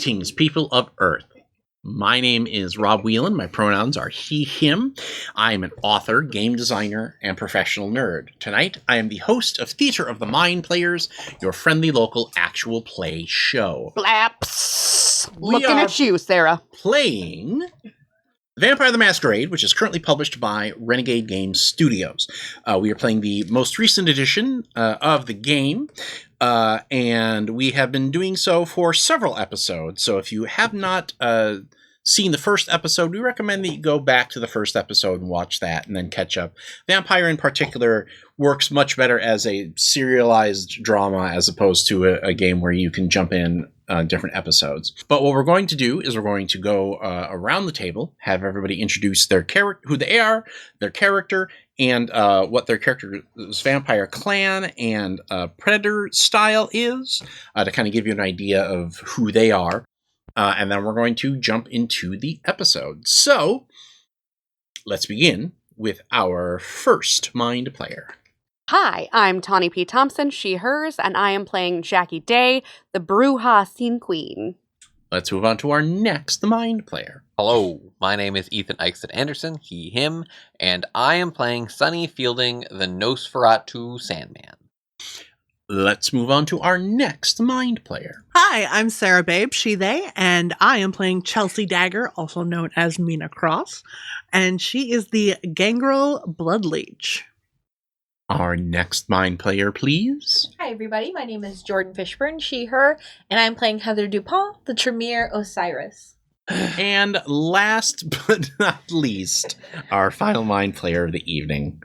Greetings, people of Earth. My name is Rob Whelan. My pronouns are he, him. I am an author, game designer, and professional nerd. Tonight, I am the host of Theater of the Mind Players, your friendly local actual play show. Blaps! Looking at you, Sarah. Playing Vampire the Masquerade, which is currently published by Renegade Games Studios. We are playing the most recent edition of the game, and we have been doing so for several episodes. So if you have not seen the first episode, we recommend that you go back to the first episode and watch that and then catch up. Vampire in particular works much better as a serialized drama as opposed to a game where you can jump in different episodes. But what we're going to do is we're going to go around the table, have everybody introduce their character, who they are, their character, and what their character's vampire clan and predator style is, to kind of give you an idea of who they are. And then we're going to jump into the episode. So, let's begin with our first mind player. Hi, I'm Tawny P. Thompson, she, hers, and I am playing Jackie Day, the Bruja Scene Queen. Let's move on to our next mind player. Hello, my name is Ethan Eichstedt Anderson, he, him, and I am playing Sonny Fielding, the Nosferatu Sandman. Let's move on to our next mind player. Hi, I'm Sarah Babe, she, they, and I am playing Chelsea Dagger, also known as Mina Cross, and she is the Gangrel Bloodleech. Our next mind player, please. Hi, everybody. My name is Jordan Fishburne, she, her, and I'm playing Heather DuPont, the Tremere Osiris. And last but not least, our final mind player of the evening.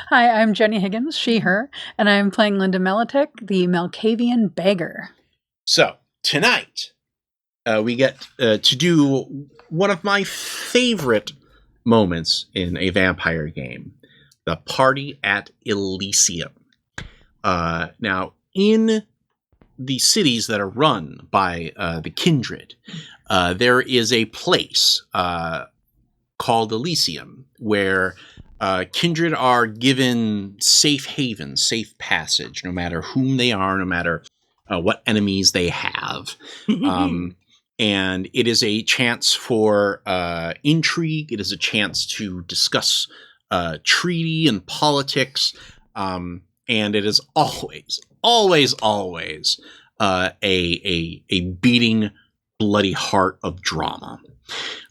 Hi, I'm Jenny Higgins, she, her, and I'm playing Linda Melitek, the Malkavian Beggar. So, tonight, we get to do one of my favorite moments in a vampire game. The party at Elysium. Now, in the cities that are run by the Kindred, there is a place called Elysium where Kindred are given safe haven, safe passage, no matter whom they are, no matter what enemies they have. And it is a chance for intrigue. It is a chance to discuss treaty and politics, and it is always a beating, bloody heart of drama.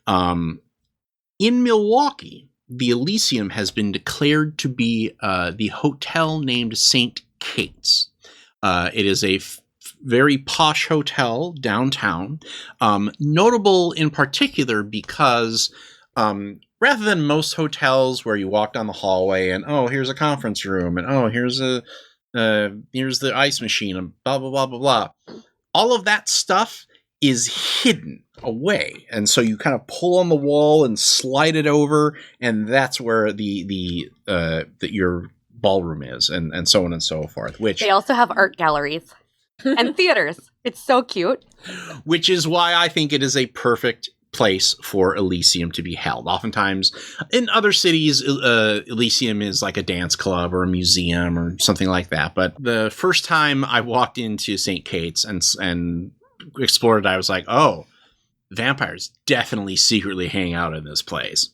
In Milwaukee, the Elysium has been declared to be the hotel named St. Kate's. It is a very posh hotel downtown, notable in particular because rather than most hotels where you walk down the hallway and, oh, here's a conference room, and oh, here's the ice machine, and blah, blah, blah, blah, blah. All of that stuff is hidden away. And so you kind of pull on the wall and slide it over, and that's where your ballroom is, and so on and so forth. Which They also have art galleries and theaters. It's so cute. Which is why I think it is a perfect place for Elysium to be held. Oftentimes in other cities, Elysium is like a dance club or a museum or something like that. But the first time I walked into St. Kate's and explored it, I was like, oh, vampires definitely secretly hang out in this place.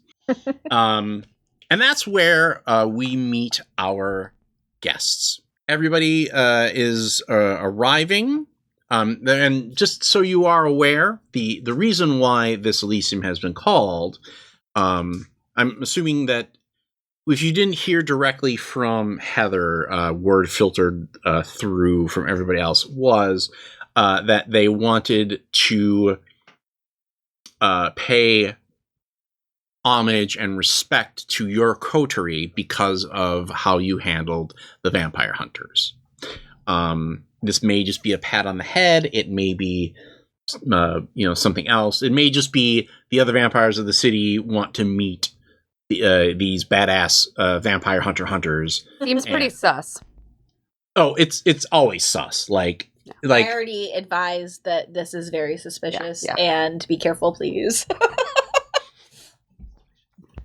And that's where we meet our guests. Everybody is arriving. And just so you are aware, the reason why this Elysium has been called, I'm assuming that if you didn't hear directly from Heather, word filtered through from everybody else, was that they wanted to pay homage and respect to your coterie because of how you handled the vampire hunters. This may just be a pat on the head. It may be, something else. It may just be the other vampires of the city want to meet these badass vampire hunters. Seems pretty sus. Oh, it's always sus. Like I already advised that this is very suspicious, and be careful, please.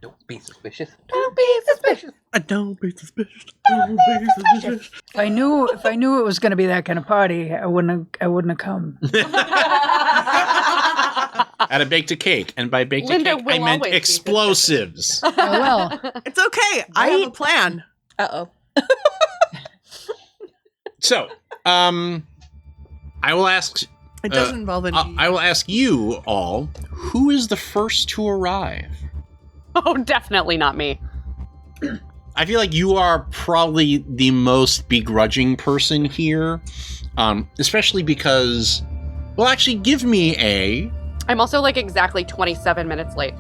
Don't be suspicious. Don't be suspicious. Don't be suspicious. Don't be suspicious. If I knew it was going to be that kind of party, I wouldn't have come. I'd have baked a cake, and by baked Linda a cake, will I meant always be explosives. Oh, well, It's okay. I have a plan. Uh-oh. So, I will ask. It doesn't involve any. I will ask you all: who is the first to arrive? Oh, definitely not me. I feel like you are probably the most begrudging person here, especially because. Well, actually, give me a. I'm also like exactly 27 minutes late.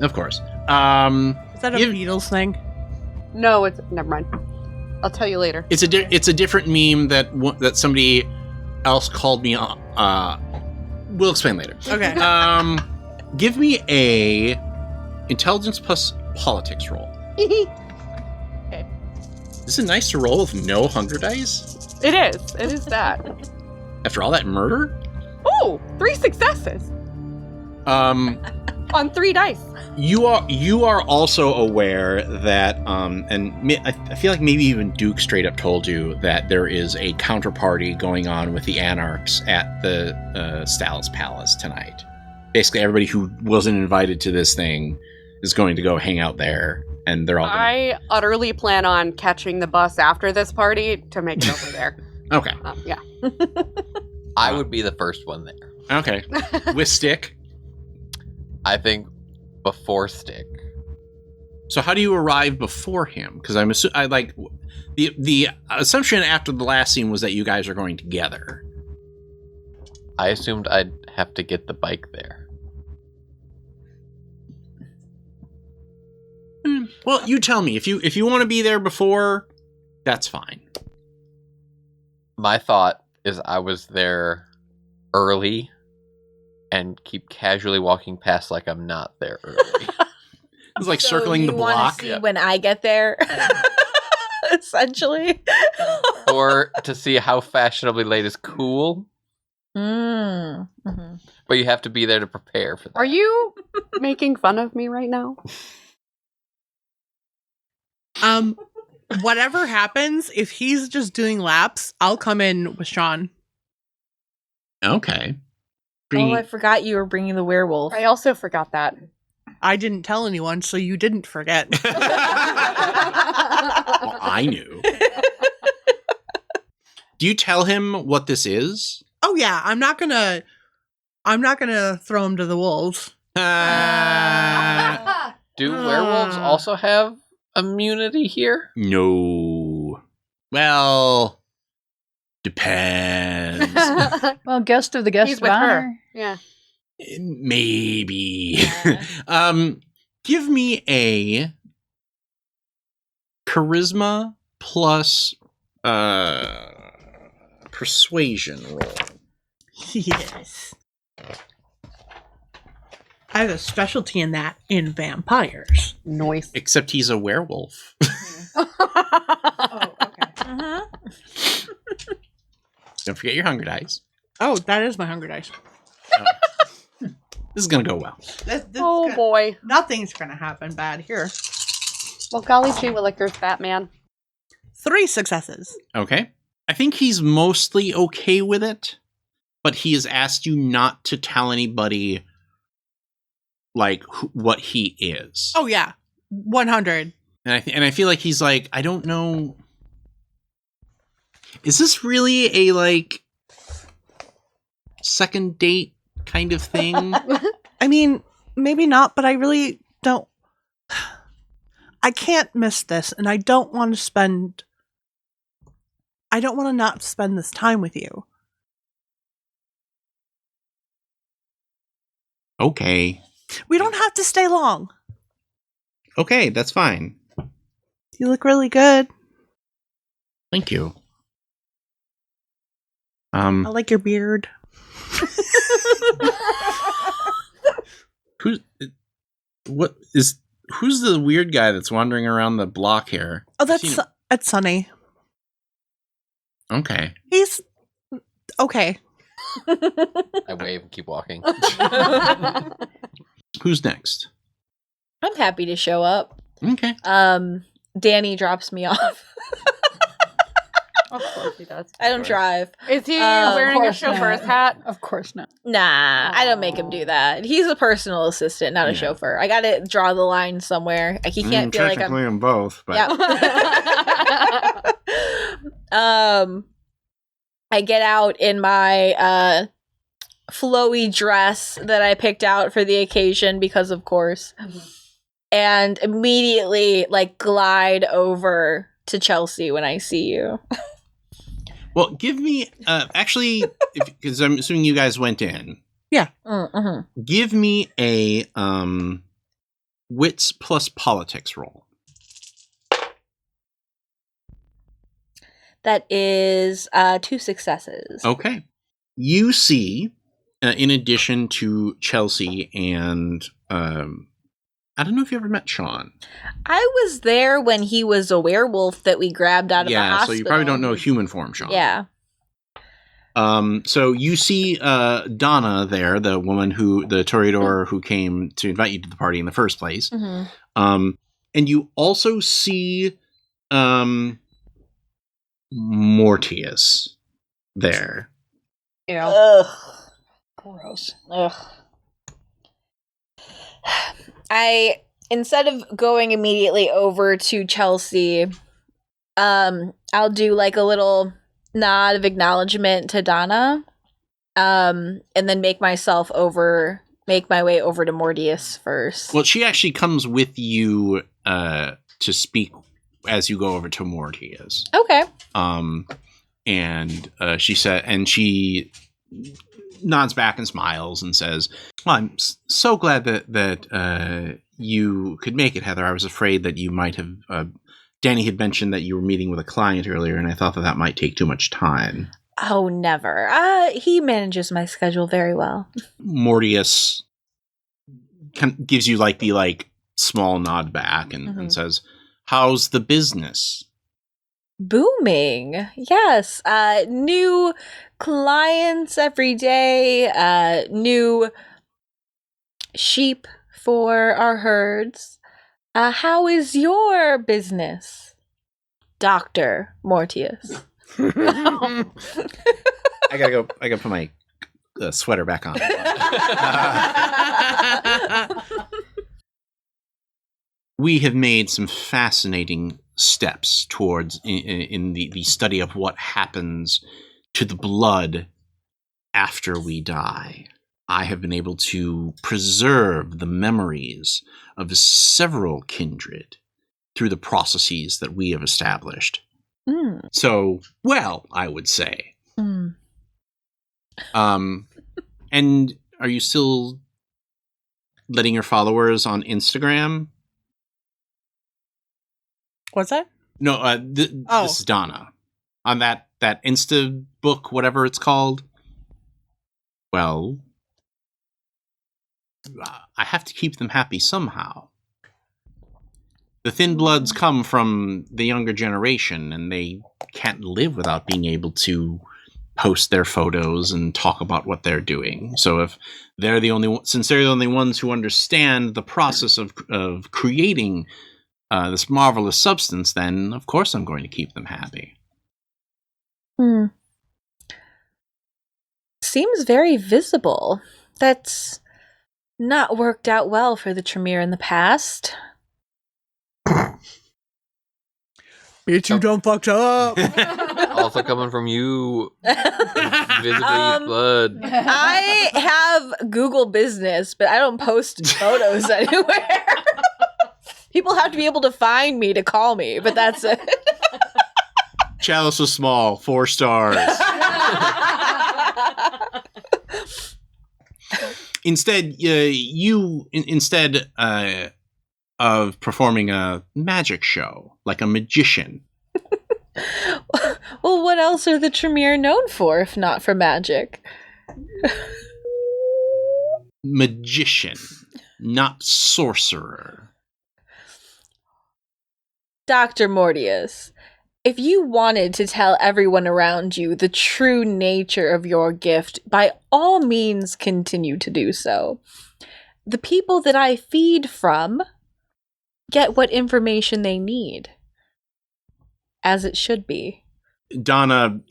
Of course. Is that a Beatles thing? No, it's never mind. I'll tell you later. It's a different meme that somebody else called me. We'll explain later. Okay. Give me a intelligence plus politics roll. Okay. Is it nice to roll with no hunger dice It is. It is that. after all that murder? Oh, 3 successes Um, on 3 dice. you are also aware that I feel like maybe even Duke straight up told you that there is a counterparty going on with the Anarchs at the Stalis Palace tonight. Basically, everybody who wasn't invited to this thing is going to go hang out there, and they're all. I utterly plan on catching the bus after this party to make it over there. Okay. Yeah. I would be the first one there. Okay. With Stick. I think before Stick. So how do you arrive before him? Because the assumption after the last scene was that you guys are going together. I assumed I'd have to get the bike there. Well, you tell me if you want to be there before, that's fine. My thought is I was there early and keep casually walking past like I'm not there early. It's like So circling the you wanna block. see when I get there, essentially. Or to see how fashionably late is cool. Mm-hmm. But you have to be there to prepare for that. Are you making fun of me right now? Whatever happens, if he's just doing laps, I'll come in with Sean. Okay. Oh, I forgot you were bringing the werewolf. I also forgot that. I didn't tell anyone, so you didn't forget. Well, I knew. Do you tell him what this is? Oh yeah, I'm not gonna throw him to the wolves. Do werewolves also have immunity here? No. Well, depends. well, guest of the guest He's of with her. honor. Yeah. Maybe. Yeah. Give me a charisma plus persuasion roll. Yes. I have a specialty in that in vampires. Noise. Except he's a werewolf. Oh, okay. Uh-huh. Don't forget your hunger dice. Oh, that is my hunger dice. This is gonna go well. Oh boy. Nothing's gonna happen bad here. Well, golly gee willikers, Batman. 3 successes. Okay. I think he's mostly okay with it, but he has asked you not to tell anybody, like, what he is. Oh yeah, 100. And I feel like he's like, I don't know. Is this really a, like, second date kind of thing? I mean, maybe not, but I really don't. I can't miss this, and I don't want to spend. I don't want to not spend this time with you. Okay. We don't have to stay long. Okay, that's fine. You look really good. Thank you. I like your beard. Who's the weird guy that's wandering around the block here? Oh, that's Sunny. Okay. He's okay. I wave and keep walking. Who's next? I'm happy to show up. Okay. Danny drops me off. Of course he does. I don't drive. Is he Of wearing a course chauffeur's not. hat? Of course not. Nah, I don't make him do that. He's a personal assistant, not a Yeah. chauffeur. I gotta draw the line somewhere. He can't feel like I'm. Technically in both, but Yep. I get out in my flowy dress that I picked out for the occasion because, of course, and immediately glide over to Chelsea when I see you. well, give me actually because I'm assuming you guys went in. Mm-hmm. Give me a wits plus politics roll. That is 2 successes. Okay. You see, in addition to Chelsea and I don't know if you ever met Sean. I was there when he was a werewolf that we grabbed out of the hospital. So you probably don't know human form, Sean. Yeah. So you see Donna there, the woman the toreador who came to invite you to the party in the first place. Mm-hmm. And you also see Mortius there. Ew. Ugh. Gross. Ugh. Instead of going immediately over to Chelsea, I'll do a little nod of acknowledgement to Donna, and then make my way over to Mortius first. Well, she actually comes with you to speak as you go over to Mortius. Okay. And she nods back and smiles and says, well, I'm so glad that you could make it, Heather. I was afraid that you might have Danny had mentioned that you were meeting with a client earlier, and I thought that might take too much time. Oh, never. He manages my schedule very well. Mortius gives you the small nod back and says, how's the business? Booming. Yes. New clients every day. New sheep for our herds. How is your business, Dr. Mortius? I gotta put my sweater back on. We have made some fascinating steps towards in the study of what happens to the blood after we die. I have been able to preserve the memories of several kindred through the processes that we have established. Mm. So, well, I would say. Mm. And are you still letting your followers on Instagram? What's that? No, this is Donna. On that Insta book, whatever it's called. Well, I have to keep them happy somehow. The Thin Bloods come from the younger generation, and they can't live without being able to post their photos and talk about what they're doing. So if they're since they're the only ones who understand the process of creating this marvelous substance, then of course I'm going to keep them happy. Seems very visible. That's not worked out well for the Tremere in the past. Bitch, you done fucked up. Also coming from you. Visibly blood. I have Google Business, but I don't post photos anywhere. People have to be able to find me to call me, but that's it. Chalice was small, 4 stars. Instead, instead of performing a magic show, like a magician. Well, what else are the Tremere known for, if not for magic? Magician, not sorcerer. Dr. Mortius, if you wanted to tell everyone around you the true nature of your gift, by all means continue to do so. The people that I feed from get what information they need, as it should be. Donna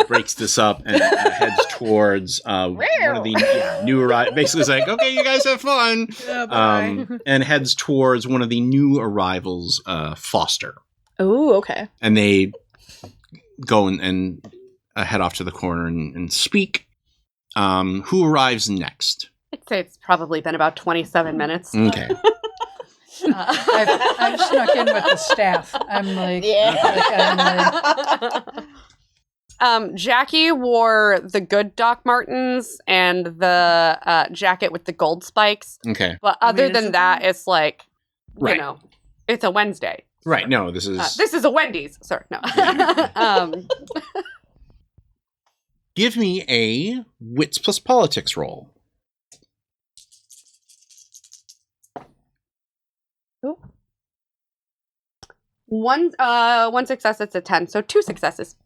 breaks this up and heads towards one of the new arrivals. Basically, it's like, okay, you guys have fun. Yeah, and heads towards one of the new arrivals, Foster. Oh, okay. And they go and head off to the corner and speak. Who arrives next? I'd say it's probably been about 27 minutes. Okay. I've snuck in with the staff. I'm like, Jackie wore the good Doc Martens and the jacket with the gold spikes. Okay. But other than that, it's like, Right. you know, it's a Wednesday. Right. No, this is... This is a Wendy's. Sorry, no. Give me a wits plus politics roll. One success, it's a 10. So 2 successes.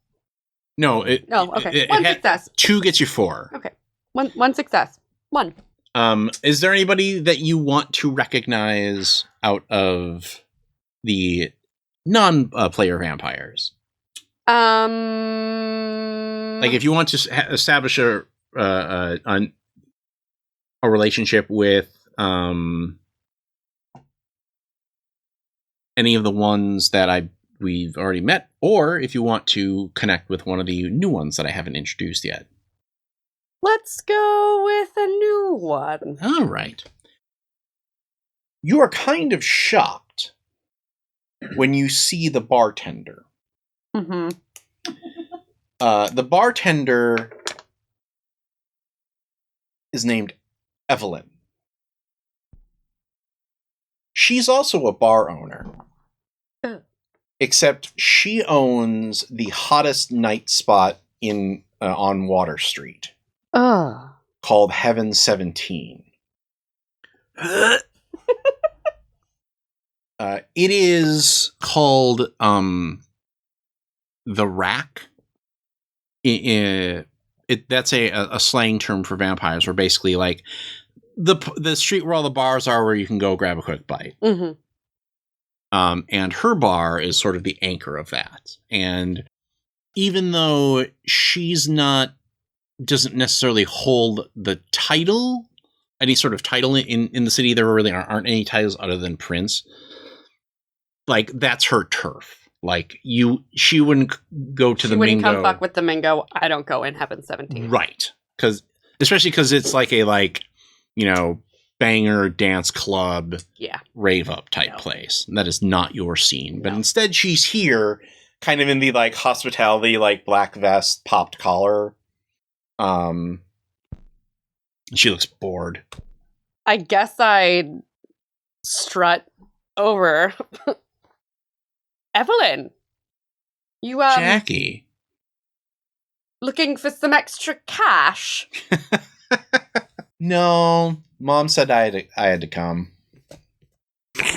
No. Okay. One success. 2 gets you 4. Okay. One success. 1. Is there anybody that you want to recognize out of the non-player vampires? Like, if you want to establish a relationship with any of the ones that we've already met, or if you want to connect with one of the new ones that I haven't introduced yet. Let's go with a new one. All right. You are kind of shocked when you see the bartender. Mm-hmm. The bartender is named Evelyn. She's also a bar owner. Except she owns the hottest night spot on Water Street. Called Heaven 17. It is called the Rack. That's a slang term for vampires, where basically like the street where all the bars are, where you can go grab a quick bite. Mm-hmm. And her bar is sort of the anchor of that. And even though she's doesn't necessarily hold the title, any sort of title in the city, there really aren't any titles other than Prince. Like, that's her turf. Like, she wouldn't go to the Mingo. She wouldn't come fuck with the Mingo. I don't go in Heaven 17. Right. Especially because it's like a, like, you know, banger dance club, rave up type place. And that is not your scene. But instead, she's here, kind of in the like hospitality, like black vest, popped collar. She looks bored. I guess I strut over. Evelyn, you Jackie, looking for some extra cash? No. Mom said I had to come.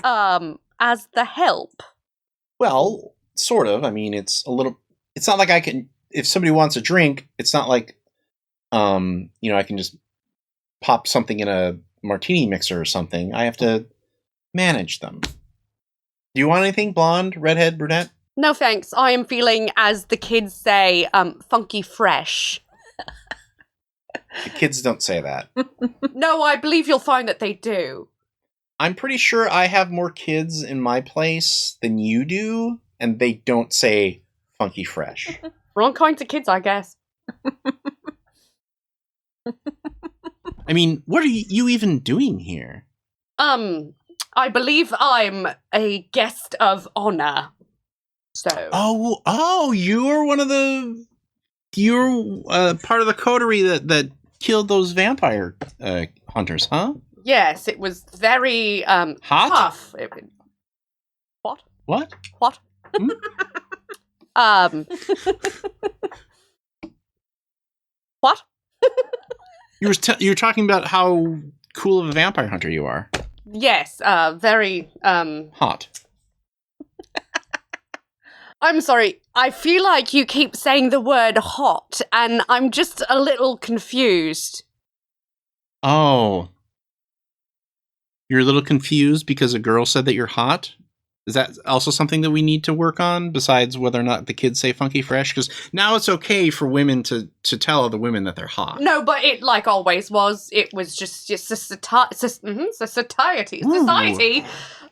As the help? Well, sort of. I mean, it's not like I can, if somebody wants a drink, it's not like, you know, I can just pop something in a martini mixer or something. I have to manage them. Do you want anything? Blonde, redhead, brunette? No, thanks. I am feeling, as the kids say, funky fresh. The kids don't say that. No, I believe you'll find that they do. I'm pretty sure I have more kids in my place than you do, and they don't say funky fresh. Wrong kinds of kids, I guess. I mean, what are you even doing here? I believe I'm a guest of honor. So. Oh, you're one of you're part of the coterie that killed those vampire hunters, huh? Yes, it was very hot. Tough. What? What? Hmm? What? You were talking about how cool of a vampire hunter you are. Yes, very hot. I'm sorry. I feel like you keep saying the word hot, and I'm just a little confused. Oh. You're a little confused because a girl said that you're hot? Is that also something that we need to work on besides whether or not the kids say funky fresh? Because now it's okay for women to tell other women that they're hot. No, but it like always was. It was just society. Society.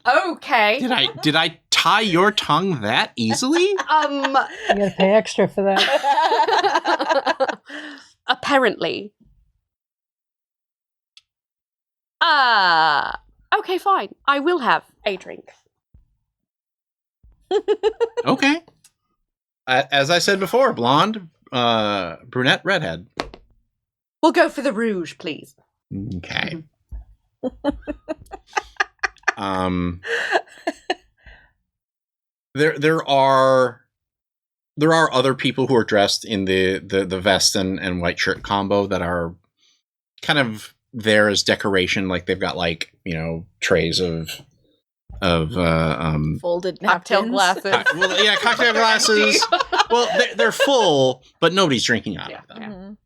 Okay. Did I tie your tongue that easily? You gotta pay extra for that. Apparently. Okay, fine. I will have a drink. Okay. As I said before, blonde, brunette, redhead. We'll go for the rouge, please. Okay. There are other people who are dressed in the vest and white shirt combo that are kind of there as decoration. Like they've got like, trays of Folded Cocktail napkins. glasses. cocktail glasses. Well, they're full, but nobody's drinking out of them.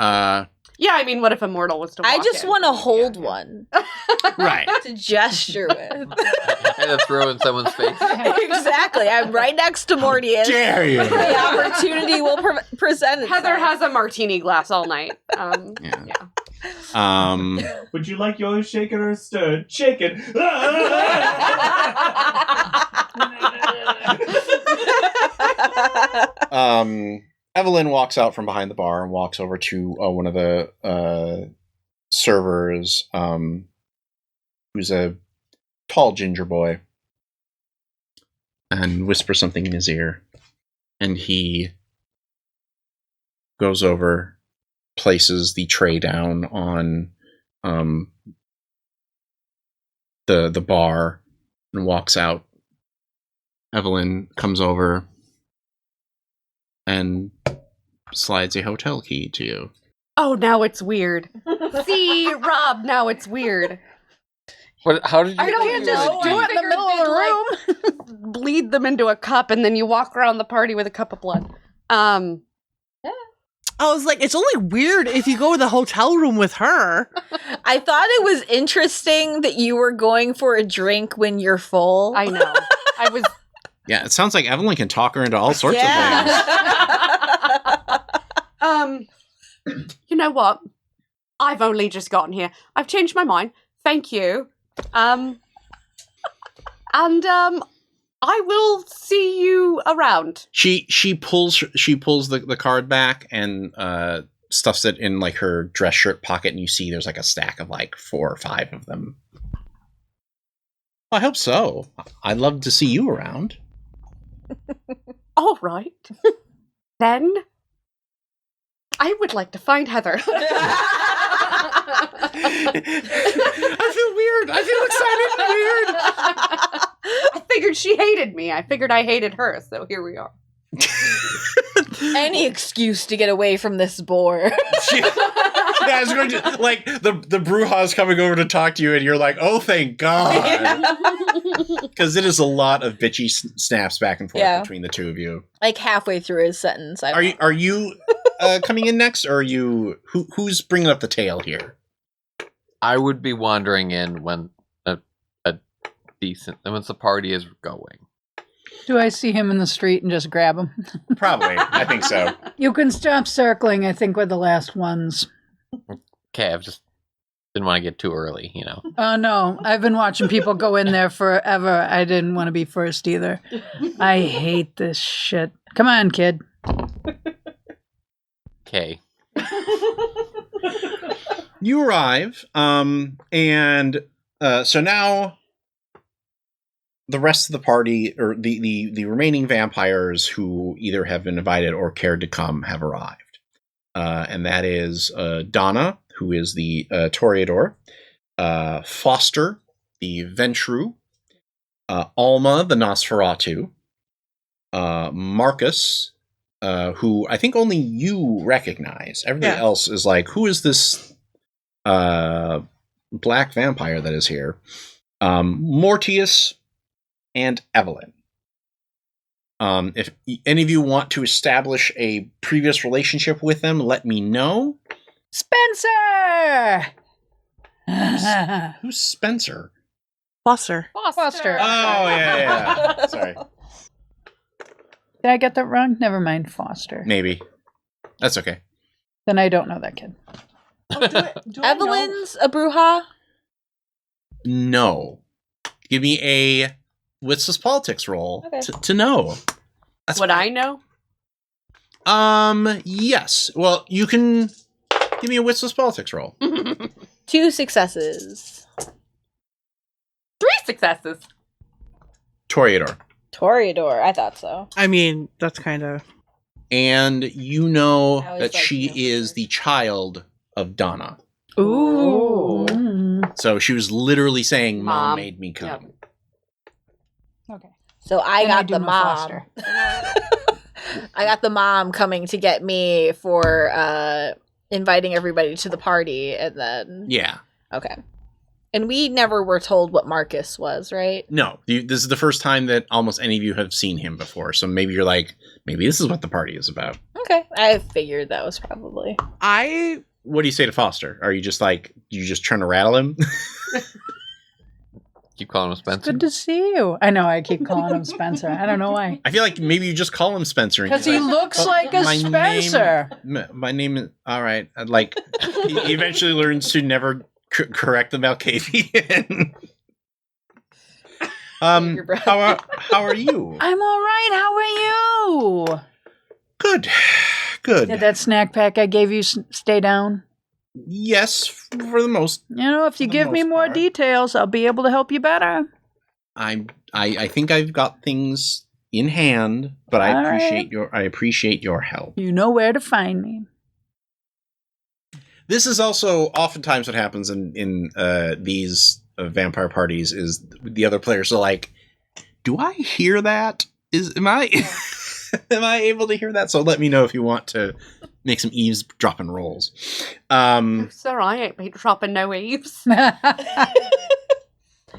Mhm. Yeah, I mean, what if a mortal was to walk I just in? want to hold Yeah. one Right. to gesture with. And to throw in someone's face. Exactly. I'm right next to Mortius. Dare you? The opportunity will present itself. Heather has a martini glass all night. Yeah. Yeah. Would you like yours shaken or stirred? Shaken. Evelyn walks out from behind the bar and walks over to one of the servers, who's a tall ginger boy, and whispers something in his ear. And he goes over, places the tray down on the bar, and walks out. Evelyn comes over and slides a hotel key to you. Oh, now it's weird. See, Rob, now it's weird. What? How did you? I don't can't know. just do it in the middle of the room. Bleed them into a cup, and then you walk around the party with a cup of blood. I was like, it's only weird if you go to the hotel room with her. I thought it was interesting that you were going for a drink when you're full. I know. I was. Yeah, it sounds like Evelyn can talk her into all sorts of things. You know what? I've only just gotten here. I've changed my mind. Thank you. I will see you around. She pulls the card back and stuffs it in like her dress shirt pocket, and you see there's like a stack of like 4 or 5 of them. I hope so. I'd love to see you around. All right. Then I would like to find Heather. I feel weird. I feel excited and weird. I figured she hated me. I figured I hated her, so here we are. Any excuse to get away from this bore. I was going to like the Bruja's coming over to talk to you, and you're like, "Oh, thank God," because it is a lot of bitchy snaps back and forth between the two of you. Like halfway through his sentence. Are you coming in next, or are you who's bringing up the tail here? I would be wandering in when a decent once the party is going. Do I see him in the street and just grab him? Probably, I think so. You can stop circling. I think we're the last ones. Okay, I just didn't want to get too early, you know. Oh no, I've been watching people go in there forever. I didn't want to be first either. I hate this shit. Come on, kid. Okay. You arrive, and so now the rest of the party, or the remaining vampires who either have been invited or cared to come, have arrived. And that is Donna, who is the Toreador, Foster, the Ventru, Alma, the Nosferatu, Marcus, who I think only you recognize. Everybody else is like, who is this black vampire that is here? Mortius, and Evelyn. If any of you want to establish a previous relationship with them, let me know. Spencer! Who's Spencer? Foster. Foster. Oh, yeah. Sorry. Did I get that wrong? Never mind, Foster. Maybe. That's okay. Then I don't know that kid. Evelyn's a Bruja? No. Give me a Witsless Politics roll Okay. to know. That's Would I know? Yes. Well, you can give me a Witsless Politics roll. 2 successes. 3 successes. Toreador. Toreador, I thought so. I mean, that's kind of. And you know I always that like she to know is first. the child of Donna. Ooh. So she was literally saying, Mom Mom. made me come. Okay. So I Then I got do the know mom. Foster. I got the mom coming to get me for inviting everybody to the party, and then Yeah. okay. And we never were told what Marcus was, right? No, this is the first time that almost any of you have seen him before. So maybe you're like, maybe this is what the party is about. Okay, I figured that was probably. What do you say to Foster? Are you just like, you just trying to rattle him? Keep calling him Spencer. Good to see you. I know I keep calling him Spencer. I don't know why. I feel like maybe you just call him Spencer. and Because he's he like, looks "Oh, like a my Spencer. My name is, all right. Like, he eventually learns to never correct the Malkavian. Your brother. how are you? I'm all right. How are you? Good. Did that snack pack I gave you stay down? Yes, for the most. You know, if you For the give me most more part. details, I'll be able to help you better. I think I've got things in hand, but I All right. appreciate your help. You know where to find me. This is also oftentimes what happens in these vampire parties is the other players are like, do I hear that? Am I am I able to hear that? So let me know if you want to make some eavesdropping rolls. Sir, I ain't been dropping no eaves.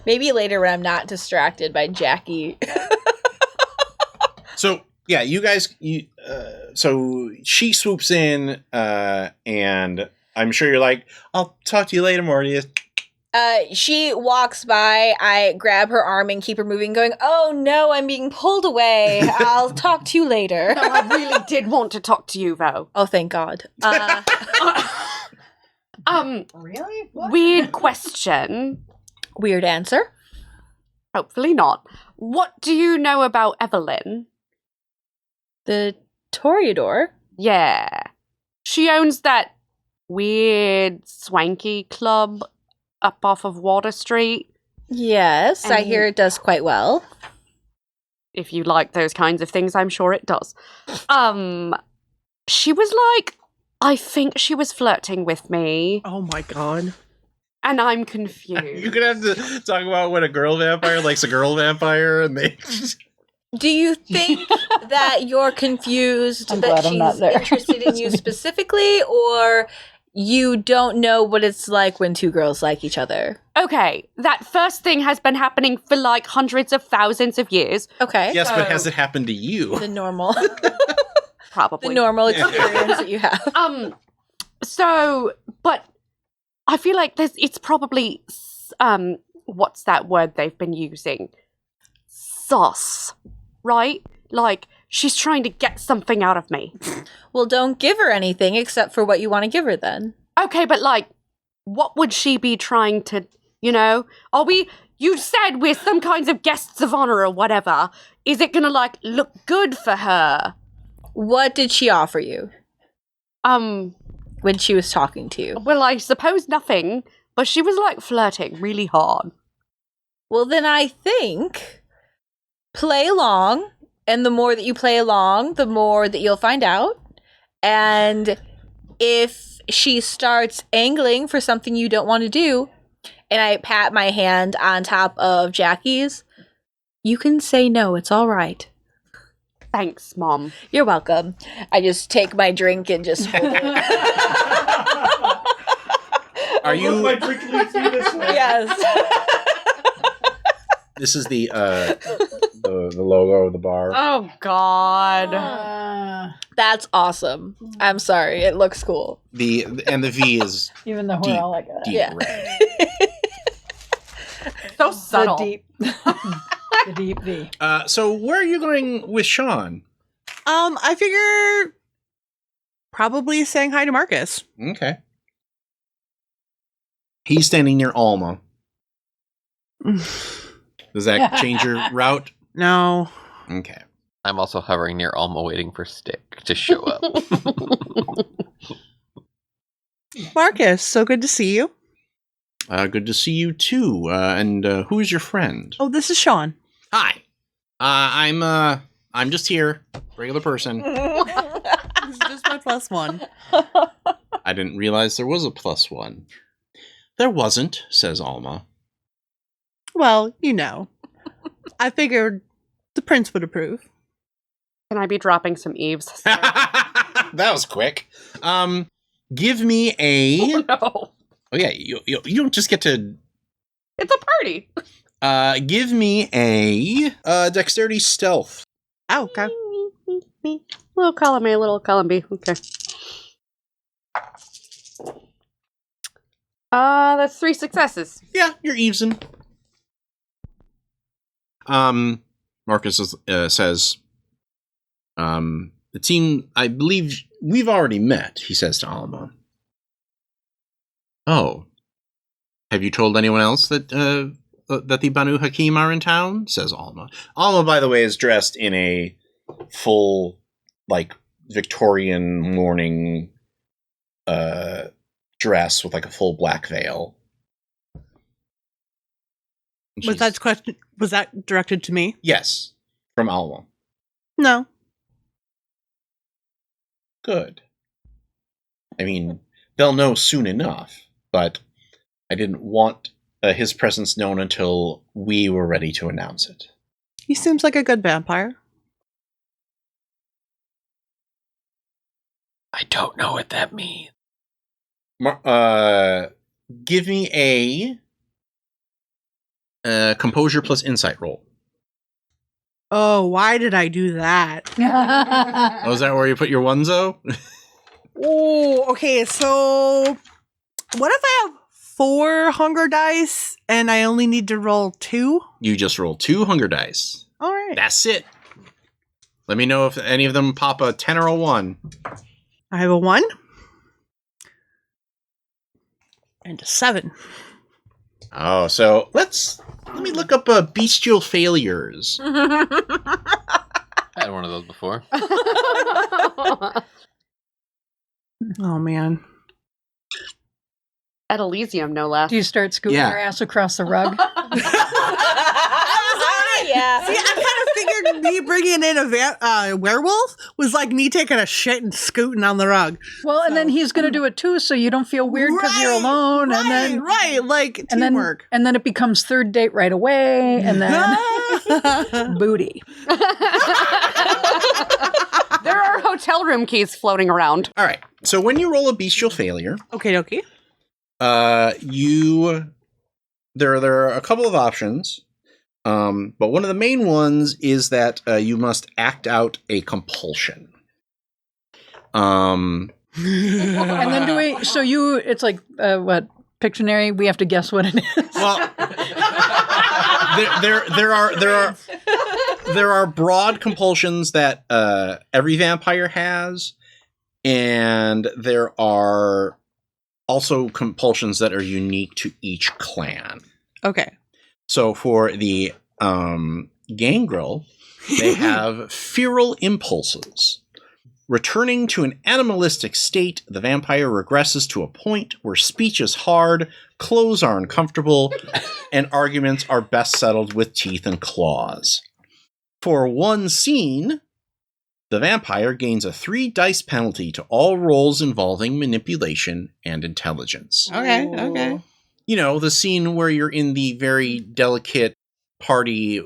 Maybe later when I'm not distracted by Jackie. So yeah, you guys. So she swoops in, and I'm sure you're like, I'll talk to you later, Mortius. She walks by, I grab her arm and keep her moving, going, oh no, I'm being pulled away. I'll talk to you later. No, I really did want to talk to you, though. Oh, thank God. Really? Weird question. Weird answer. Hopefully not. What do you know about Evelyn? The Toreador. Yeah. She owns that weird swanky club up off of Water Street. Yes, I And- hear it does quite well. If you like those kinds of things, I'm sure it does. She was like, I think she was flirting with me, Oh my god. and I'm You're confused. gonna have to talk about when a girl vampire likes a girl vampire, and they. Do you think that you're confused I'm that glad I'm not she's there. interested in you specifically, or you don't know what it's like when two girls like each other? Okay, that first thing has been happening for like hundreds of thousands of years, Okay. Yes, but So- has it happened to you? The normal probably. the normal experience that you have. So, but I feel like it's probably, what's that word they've been using? Sus, right? Like, she's trying to get something out of me. Well, don't give her anything except for what you want to give her then. Okay, but like, what would she be trying to, you said we're some kinds of guests of honor or whatever. Is it gonna like look good for her? What did she offer you when she was talking to you? Well, I suppose nothing, but she was like flirting really hard. Well, then I think play along, and the more that you play along, the more that you'll find out. And if she starts angling for something you don't want to do, and I pat my hand on top of Jackie's, you can say no, it's all right. Thanks, Mom. You're welcome. I just take my drink and just hold it. Are Look, you? my drink leads me this way. Yes. This is the the logo of the bar. Oh God. That's awesome. I'm sorry. It looks cool. The V is Even the deep, horror, like deep Yeah. red. So subtle. The deep V. So where are you going with Sean? I figure probably saying hi to Marcus. Okay. He's standing near Alma. Does that change your route? No. Okay. I'm also hovering near Alma waiting for Stick to show up. Marcus, so good to see you. Good to see you too. And who is your friend? Oh, this is Sean. Hi. I'm just here, regular person. This is just my +1. I didn't realize there was a +1. There wasn't, says Alma. Well, you know. I figured the prince would approve. Can I be dropping some eaves? That was quick. Give me a. No. Oh yeah, you don't just get to. It's a party. Give me a dexterity stealth. Oh, okay. Little column A, little column B. Okay. That's 3 successes. Yeah, you're even. Marcus says, it seems, I believe we've already met, he says to Alma. Oh. Have you told anyone else that the Banu Hakim are in town? Says Alma. Alma, by the way, is dressed in a full, like, Victorian mourning dress with, like, a full black veil. Was that directed to me? Yes, from Alma. No. Good. I mean, they'll know soon enough, but I didn't want his presence known until we were ready to announce it. He seems like a good vampire. I don't know what that means. Give me a composure plus insight roll. Oh, why did I do that? Oh, is that where you put your onezo? Oh, okay. So, what if I have 4 hunger dice and I only need to roll 2? You just roll 2 hunger dice. All right. That's it. Let me know if any of them pop a 10 or a 1. I have a 1 and a 7. Oh, so let me look up bestial failures. I had one of those before. Oh man. At Elysium, no less. Do you start scooting Yeah. your ass across the rug? Yeah. See, I kind of figured me bringing in a werewolf was like me taking a shit and scooting on the rug. Well, and then he's going to do it too, so you don't feel weird because you're alone. Right, and then right, like and then teamwork. and then it becomes third date right away, and then booty. There are hotel room keys floating around. All right. So when you roll a bestial failure, Okay, dokie. there are a couple of options. But one of the main ones is that you must act out a compulsion. And then it's like what Pictionary? We have to guess what it is. Well, there are broad compulsions that every vampire has, and there are also compulsions that are unique to each clan. Okay. So for the gangrel, they have feral impulses. Returning to an animalistic state, the vampire regresses to a point where speech is hard, clothes are uncomfortable, and arguments are best settled with teeth and claws. For one scene, the vampire gains a 3 dice penalty to all rolls involving manipulation and intelligence. Okay. You know, the scene where you're in the very delicate party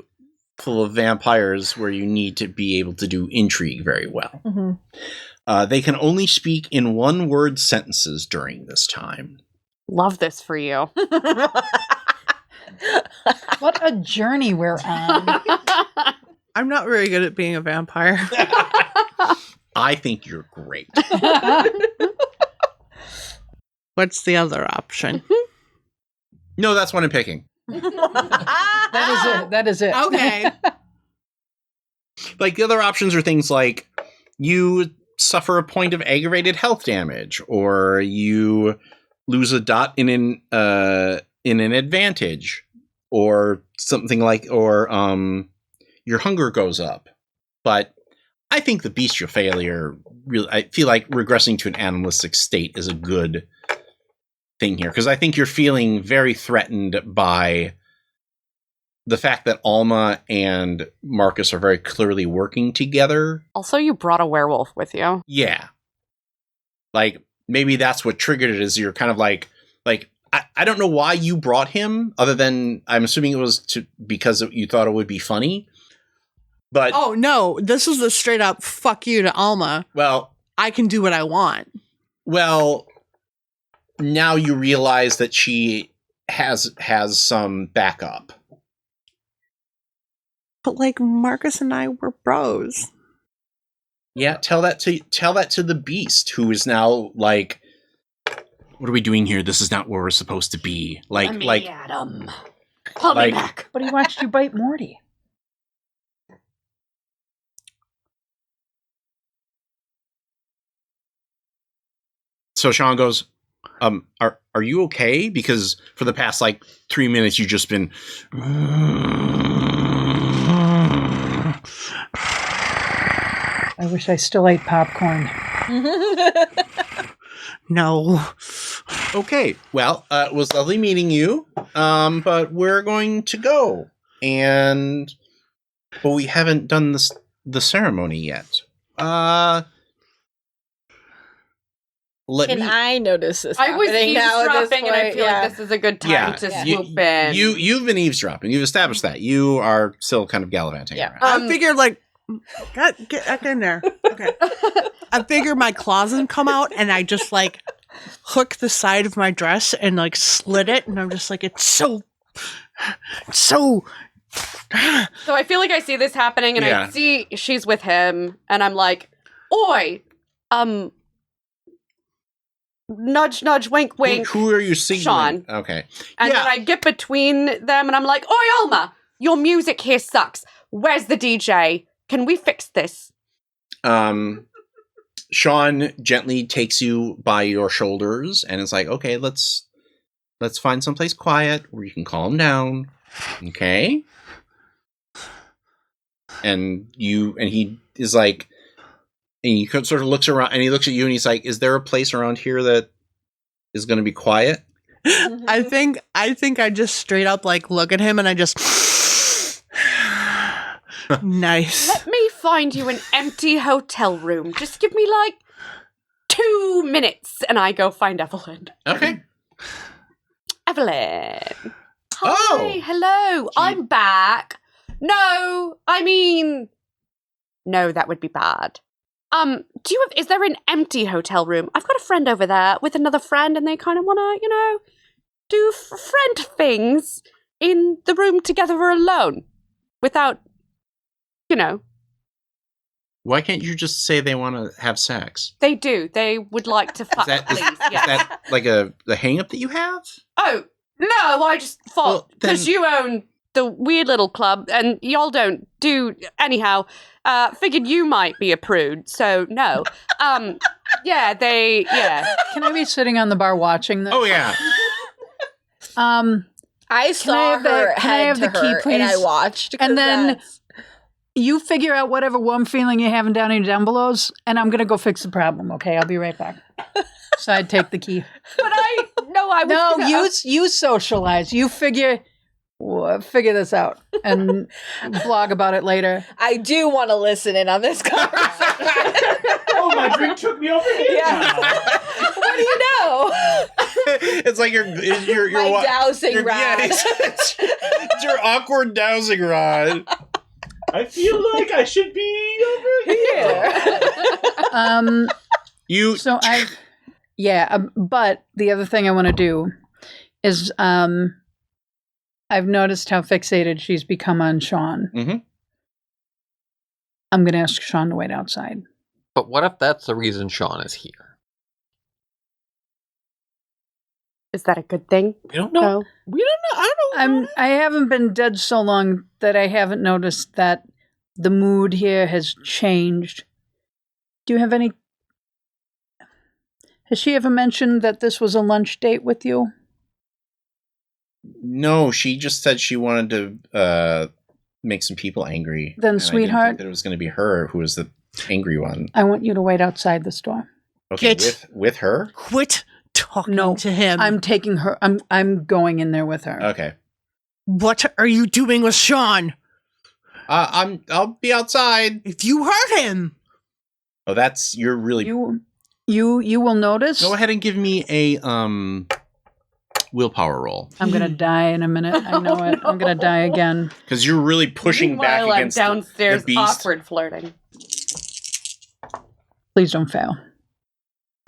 full of vampires where you need to be able to do intrigue very well. Mm-hmm. They can only speak in 1-word sentences during this time. Love this for you. What a journey we're on. I'm not very good at being a vampire. I think you're great. What's the other option? No, that's what I'm picking. That is it. Okay. Like the other options are things like you suffer a point of aggravated health damage, or you lose a dot in an advantage, or something like, or your hunger goes up. But I think the bestial failure, really, I feel like regressing to an animalistic state is a good thing here, because I think you're feeling very threatened by the fact that Alma and Marcus are very clearly working together. Also, you brought a werewolf with you. Yeah. Like, maybe that's what triggered it, is you're kind of like I don't know why you brought him, other than I'm assuming it was because you thought it would be funny. But Oh, no. This is a straight up fuck you to Alma. well, I can do what I want. now you realize that she has some backup. But like Marcus and I were bros. Yeah, tell that to the beast, who is now like, what are we doing here? This is not where we're supposed to be. Like Adam. Call like- me back. But he watched you bite Morty. So Sean goes, are you okay? Because for the past 3 minutes you've just been I wish I still ate popcorn. No. okay. Well, it was lovely meeting you. But we're going to go, but we haven't done the ceremony yet. Can I notice this? I was happening now at this eavesdropping, and I point? feel Yeah. like this is a good time Yeah. to Yeah. swoop in. You've been eavesdropping. You've established that. You are still kind of gallivanting Yeah. around. I figured get back in there. Okay. I figured my claws would come out and I just hook the side of my dress and slit it, and I'm just like, it's so So I feel like I see this happening, and Yeah. I see she's with him, and I'm like, "Oi, nudge, nudge, wink, wink." Who are you signaling? Sean. Okay. And Yeah. then I get between them, and I'm like, "Oi, Alma, your music here sucks. Where's the DJ? Can we fix this?" Sean gently takes you by your shoulders and is like, okay, let's find someplace quiet where you can calm down. Okay. And he is like, and he sort of looks around and he looks at you and he's like, is there a place around here that is going to be quiet? I think I just straight up look at him and I just nice. Let me find you an empty hotel room. Just give me 2 minutes, and I go find Evelyn. Okay. Evelyn. Hi, Oh. hello. I'm back. No, that would be bad. Is there an empty hotel room? I've got a friend over there with another friend, and they kind of want to, do friend things in the room together or alone without, Why can't you just say they want to have sex? They do. They would like to fuck, that- please. Is Yes. that like the hang-up that you have? Oh, no, I just Well, thought, then- because you own the weird little club and y'all don't do, anyhow, figured you might be a prude, so no. Yeah. Can I be sitting on the bar watching this? Oh, yeah. I saw have the- her can I head have to the key, her, and I please? watched. 'cause And then- that's- You figure out whatever warm feeling you're having down in your down belows, and I'm gonna go fix the problem. Okay, I'll be right back. So I'd take the key. But I was No, gonna- you socialize. You figure this out and blog about it later. I do want to listen in on this conversation. Oh, my drink took me over here. Yeah. What do you know? It's like your My dowsing your- rod. Yeah, it's your awkward dowsing rod. I feel like I should be over here. You So but the other thing I want to do is I've noticed how fixated she's become on Sean. Mhm. I'm going to ask Sean to wait outside. But what if that's the reason Sean is here? Is that a good thing? We don't know. No. We don't know. I don't know. I haven't been dead so long that I haven't noticed that the mood here has changed. Do you have any... Has she ever mentioned that this was a lunch date with you? No, she just said she wanted to make some people angry. Then, and I didn't sweetheart- think that it was going to be her who was the angry one. I want you to wait outside the store. Okay, Get- with her? Quit talking No, to him. I'm taking her. I'm going in there with her. Okay. What are you doing with Sean? I'll be outside. If you hurt him, Oh, you're really. You will notice. Go ahead and give me a willpower roll, I'm gonna die in a minute. I know it. I'm gonna die again. because you're really pushing back Meanwhile, I'm against downstairs, the beast. awkward flirting. Please don't fail.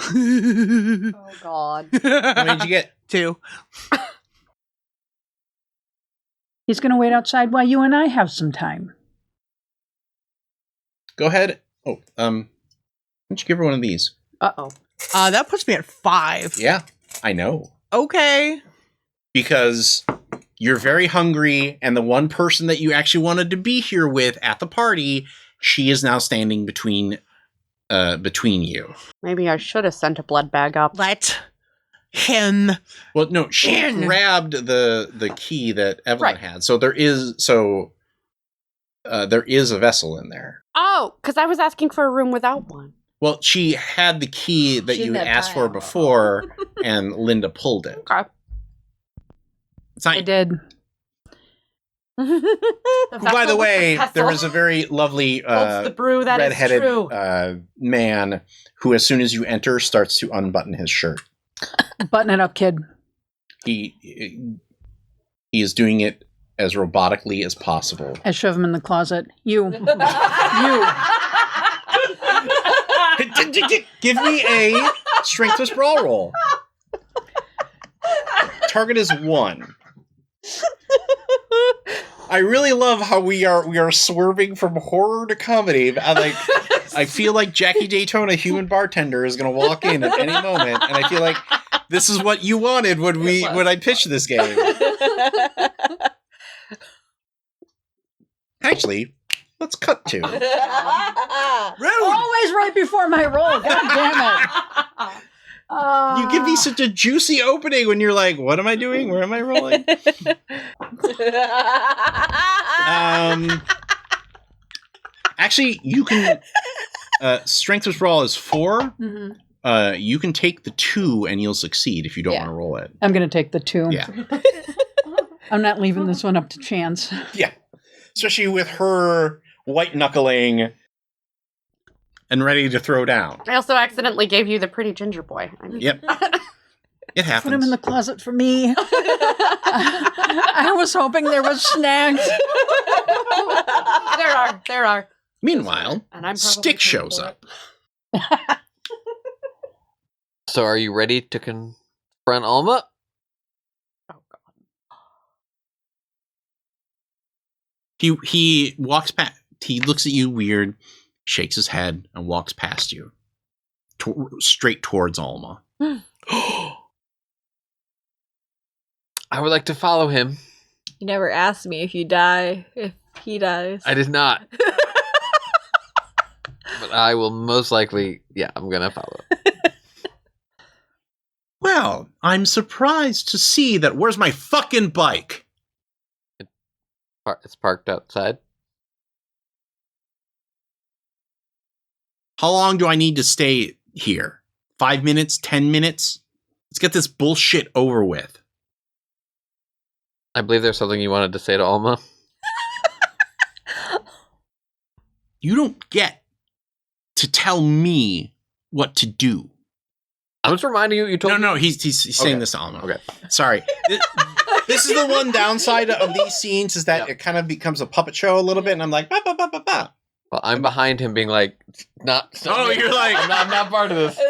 Oh God. How many did you get? 2. He's gonna wait outside while you and I have some time. Go ahead. Oh, why don't you give her one of these? Uh-oh. That puts me at 5. Yeah, I know. Okay. Because you're very hungry, and the one person that you actually wanted to be here with at the party, she is now standing between you. Maybe I should have sent a blood bag up. Let him. Well, no, she In. grabbed the key that Evelyn Right. had. So there is a vessel in there. Oh, because I was asking for a room without one. Well, she had the key that She you didn't had have asked for time. before, and Linda pulled it. Okay. It's not, I did. by the way, there is a very lovely the brew that is red-headed true. man who, as soon as you enter, starts to unbutton his shirt. Button it up, kid. He is doing it as robotically as possible. I shove him in the closet. You. Give me a strength to sprawl roll. Target is 1. I really love how we are swerving from horror to comedy. I feel like Jackie Daytona, human bartender, is going to walk in at any moment, and I feel like this is what you wanted when I pitched this game. Actually, let's cut to. Always right before my roll. God damn it. You give me such a juicy opening when you're like, what am I doing? Where am I rolling? Actually, you can... strength of sprawl is 4. Mhm. You can take the 2 and you'll succeed if you don't Yeah. want to roll it. I'm going to take the 2. Yeah. I'm not leaving this one up to chance. Yeah. Especially with her white knuckling and ready to throw down. I also accidentally gave you the pretty ginger boy. I mean, Yep. It happens. Put him in the closet for me. I was hoping there was snacks. there are. Meanwhile, And I'm probably Stick paying shows for up. it. So are you ready to confront Alma? Oh God. He walks past. He looks at you weird, shakes his head, and walks past you, straight towards Alma. I would like to follow him. You never asked me if he dies. I did not. But I will most likely, I'm gonna follow. Well, I'm surprised to see that. Where's my fucking bike? It's parked outside. How long do I need to stay here? 5 minutes? 10 minutes? Let's get this bullshit over with. I believe there's something you wanted to say to Alma. You don't get to tell me what to do. I'm just reminding you. You told me. No, he's saying Okay. this to Alma. Okay. Sorry. This is the one downside of these scenes is that Yep. it kind of becomes a puppet show a little bit, and I'm like, ba ba ba ba ba. Well, I'm behind him, being like, not. Oh, you're like- I'm not part of this. I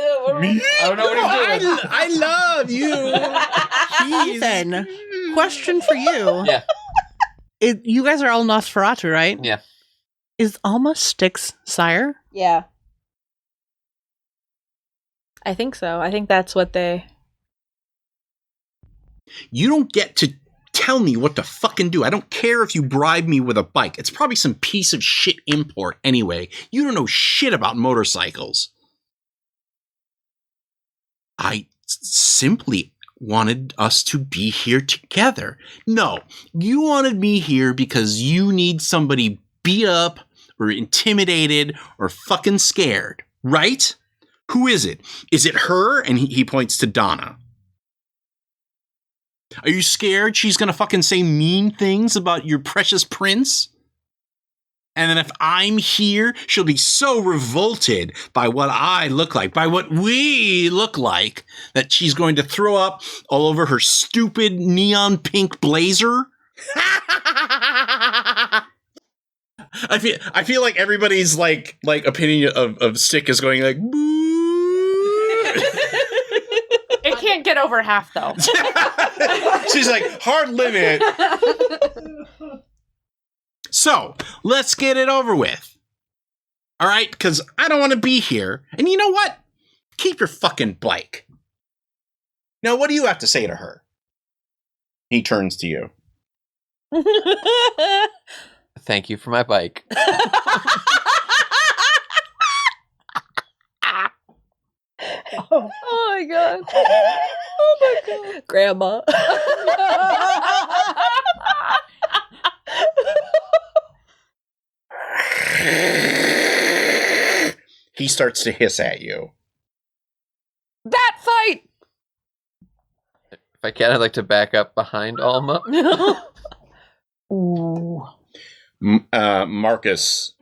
don't know what he's doing. I love you. Ethan, question for you. Yeah. You guys are all Nosferatu, right? Yeah. Is Alma Stick's sire? Yeah. I think so. I think that's what they... You don't get to tell me what to fucking do. I don't care if you bribe me with a bike. It's probably some piece of shit import anyway. You don't know shit about motorcycles. I simply wanted us to be here together. No, you wanted me here because you need somebody beat up or intimidated or fucking scared, right? Who is it? Is it her? And he points to Donna. Are you scared she's gonna fucking say mean things about your precious prince? And then if I'm here, she'll be so revolted by what I look like, by what we look like, that she's going to throw up all over her stupid neon pink blazer. I feel like everybody's like opinion of Stick is going like boo. It can't get over half, though. She's like, hard limit. So, let's get it over with. All right? Because I don't want to be here. And you know what? Keep your fucking bike. Now, what do you have to say to her? He turns to you. Thank you for my bike. Oh my god. Oh my god. Grandma. He starts to hiss at you. That fight! If I can, I'd like to back up behind Alma. Ooh. Marcus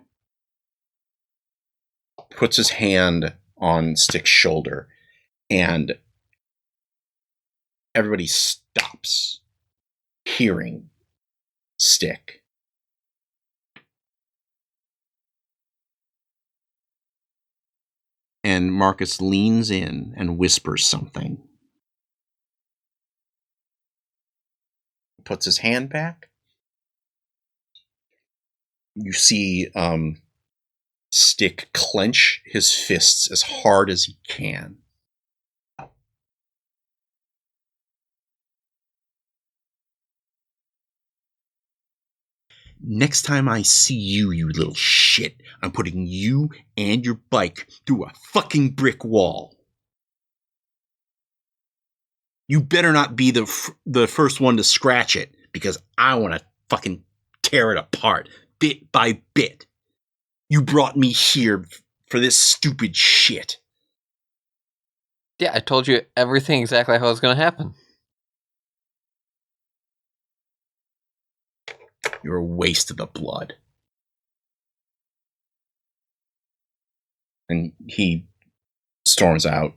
puts his hand on Stick's shoulder, and everybody stops hearing Stick. And Marcus leans in and whispers something. Puts his hand back. You see Stick clench his fists as hard as he can. Next time I see you, you little shit, I'm putting you and your bike through a fucking brick wall. You better not be the first one to scratch it, because I want to fucking tear it apart, bit by bit. You brought me here for this stupid shit. Yeah, I told you everything exactly how it was going to happen. You're a waste of the blood. And he storms out.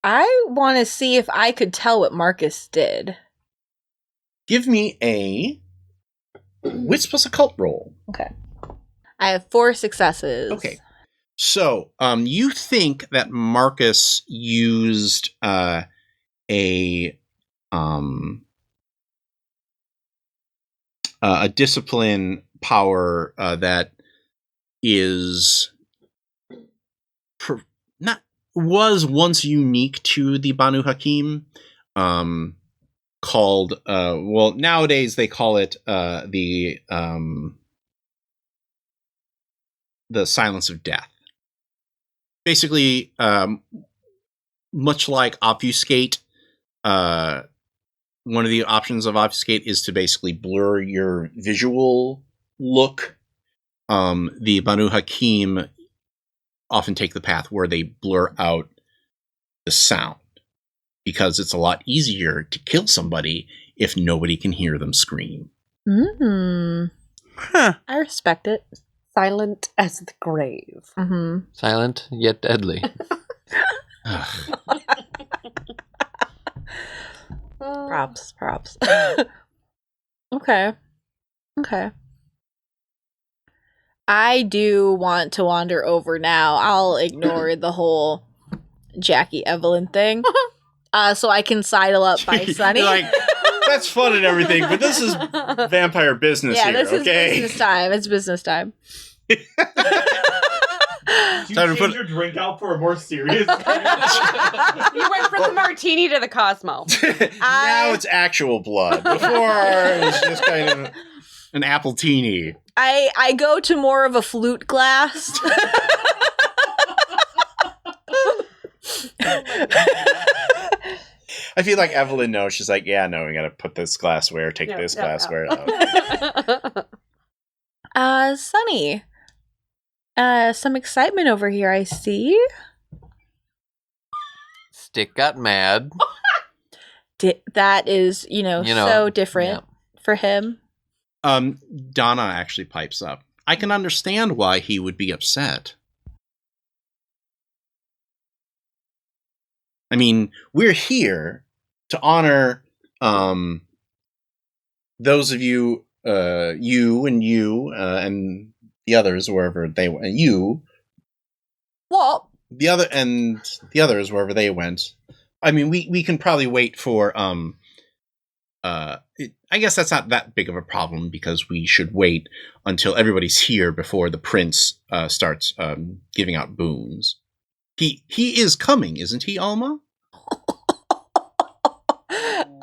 I want to see if I could tell what Marcus did. Give me a Wits plus Occult roll. Okay. I have 4 successes. Okay. So, you think that Marcus used a discipline power that is was once unique to the Banu Hakim, called well, nowadays they call it the silence of death. Basically, much like obfuscate, one of the options of obfuscate is to basically blur your visual look. The Banu Hakim often take the path where they blur out the sound, because it's a lot easier to kill somebody if nobody can hear them scream. Huh. I respect it. Silent as the grave. Mm-hmm. Silent yet deadly. Props. Okay. I do want to wander over now. I'll ignore the whole Jackie Evelyn thing. So I can sidle up by Sunny. You're like, that's fun and everything, but this is vampire business Yeah, here, this is okay? business time. It's business time. Do you Time to change put- your drink out for a more serious? You went from the martini to the Cosmo. Now it's actual blood. Before it was just kind of an apple teeny. I go to more of a flute glass. I feel like Evelyn knows. She's like, yeah, no, we gotta put this glassware, take this glassware out. Sunny. Some excitement over here, I see. Stick got mad. That is, so different for him. Donna actually pipes up. I can understand why he would be upset. I mean, we're here to honor those of you, and the others wherever they went. You. What? The others wherever they went. I mean, we can probably wait for I guess that's not that big of a problem because we should wait until everybody's here before the prince starts giving out boons. He is coming, isn't he, Alma?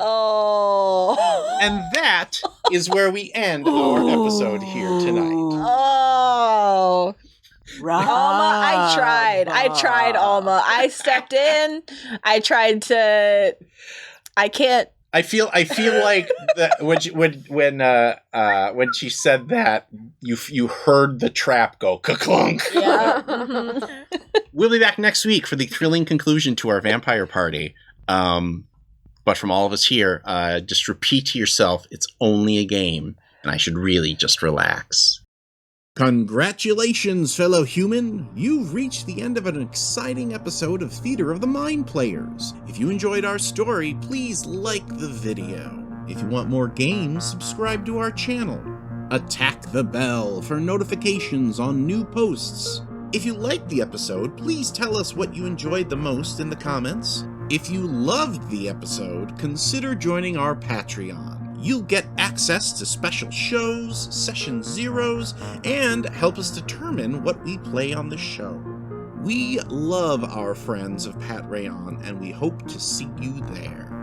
Oh. And that is where we end our episode here tonight. Oh. Alma, I tried, Alma. I stepped in. I tried to. I can't. I feel like that when she said that, you heard the trap go ka-clunk. Yeah. We'll be back next week for the thrilling conclusion to our vampire party. But from all of us here, just repeat to yourself, it's only a game, and I should really just relax. Congratulations, fellow human! You've reached the end of an exciting episode of Theater of the Mind Players. If you enjoyed our story, please like the video. If you want more games, subscribe to our channel. Attack the bell for notifications on new posts. If you liked the episode, please tell us what you enjoyed the most in the comments. If you loved the episode, consider joining our Patreon. You'll get access to special shows, session zeros, and help us determine what we play on the show. We love our friends of Pat Rayon, and we hope to see you there.